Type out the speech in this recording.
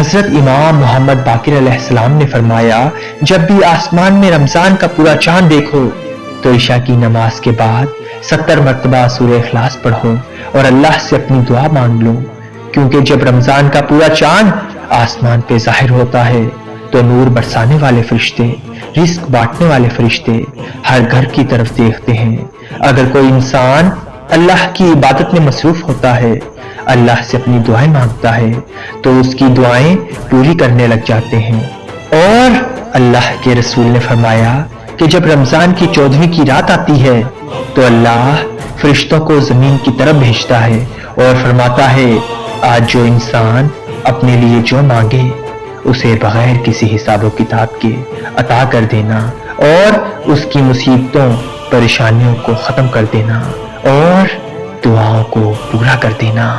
حضرت امام محمد باقر علیہ السلام نے فرمایا، جب بھی آسمان میں رمضان کا پورا چاند دیکھو تو عشاء کی نماز کے بعد 70 مرتبہ سورہ اخلاص پڑھو اور اللہ سے اپنی دعا مانگ لو، کیونکہ جب رمضان کا پورا چاند آسمان پہ ظاہر ہوتا ہے تو نور برسانے والے فرشتے، رزق بانٹنے والے فرشتے ہر گھر کی طرف دیکھتے ہیں۔ اگر کوئی انسان اللہ کی عبادت میں مصروف ہوتا ہے، اللہ سے اپنی دعائیں مانگتا ہے تو اس کی دعائیں پوری کرنے لگ جاتے ہیں۔ اور اللہ کے رسول نے فرمایا کہ جب رمضان کی 14ویں کی رات آتی ہے تو اللہ فرشتوں کو زمین کی طرف بھیجتا ہے اور فرماتا ہے، آج جو انسان اپنے لیے جو مانگے اسے بغیر کسی حساب و کتاب کے عطا کر دینا اور اس کی مصیبتوں پریشانیوں کو ختم کر دینا اور دعاؤں کو پورا کر دینا